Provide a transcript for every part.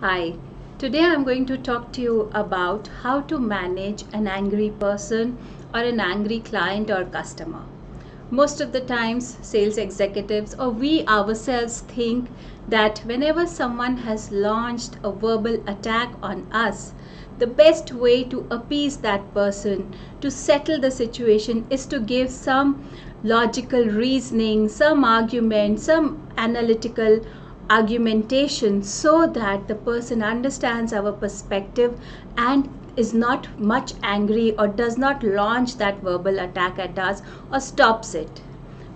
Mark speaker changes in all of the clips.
Speaker 1: Hi, today I'm going to talk to you about how to manage an angry person or an angry client or customer. Most of the times, sales executives or we ourselves think that whenever someone has launched a verbal attack on us, the best way to appease that person, to settle the situation, is to give some logical reasoning, some argument, some analytical argumentation so that the person understands our perspective and is not much angry or does not launch that verbal attack at us or stops it.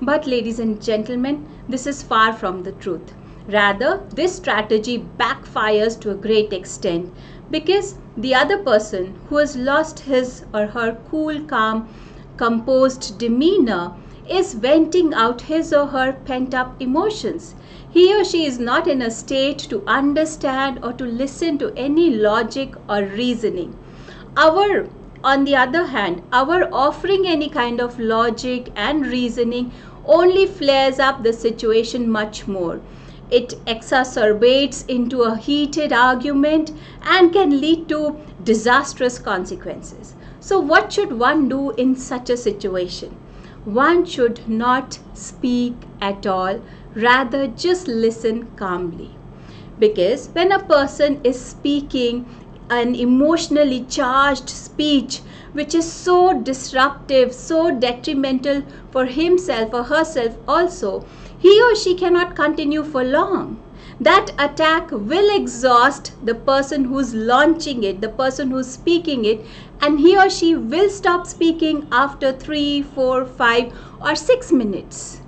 Speaker 1: But ladies and gentlemen, this is far from the truth. Rather, this strategy backfires to a great extent because the other person who has lost his or her cool, calm, composed demeanor is venting out his or her pent up emotions. He or she is not in a state to understand or to listen to any logic or reasoning. On the other hand, our offering any kind of logic and reasoning only flares up the situation much more. It exacerbates into a heated argument and can lead to disastrous consequences. So, what should one do in such a situation? One should not speak at all, rather, just listen calmly. Because when a person is speaking an emotionally charged speech which is so disruptive, so detrimental for himself or herself also, he or she cannot continue for long. That attack will exhaust the person who's launching it, the person who's speaking it, and he or she will stop speaking after 3, 4, 5, or 6 minutes.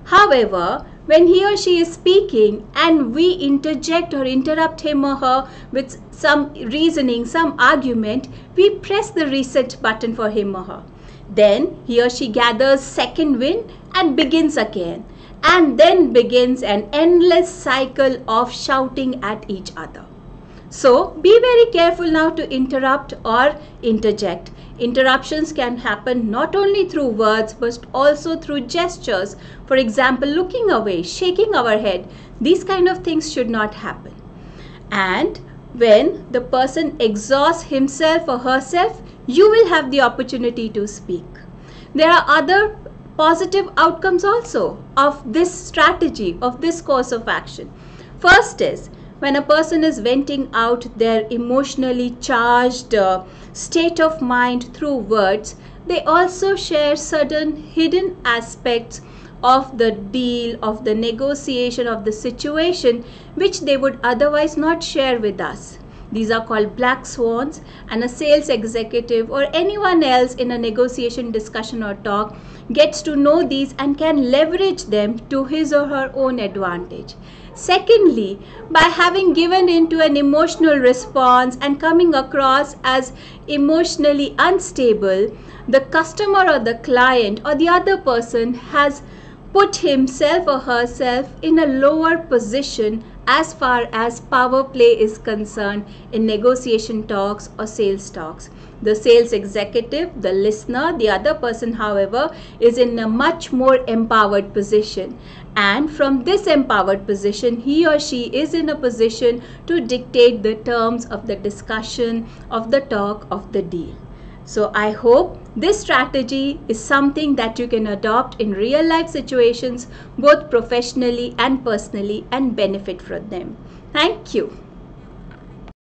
Speaker 1: However, when he or she is speaking and we interject or interrupt him or her with some reasoning, some argument, we press the reset button for him or her. Then he or she gathers second wind and begins again. And then begins an endless cycle of shouting at each other. So be very careful now to interrupt or interject. Interruptions can happen not only through words but also through gestures. For example, looking away, shaking our head. These kind of things should not happen. And when the person exhausts himself or herself, you will have the opportunity to speak. There are other positive outcomes also of this strategy, of this course of action. First is, when a person is venting out their emotionally charged state of mind through words, they also share certain hidden aspects of the deal, of the negotiation, of the situation, which they would otherwise not share with us. These are called black swans, and a sales executive or anyone else in a negotiation discussion or talk gets to know these and can leverage them to his or her own advantage. Secondly, by having given into an emotional response and coming across as emotionally unstable, the customer or the client or the other person has put himself or herself in a lower position as far as power play is concerned in negotiation talks or sales talks. The sales executive, the listener, the other person, however, is in a much more empowered position. And from this empowered position, he or she is in a position to dictate the terms of the discussion, of the talk, of the deal. So I hope this strategy is something that you can adopt in real life situations, both professionally and personally, and benefit from them. Thank you.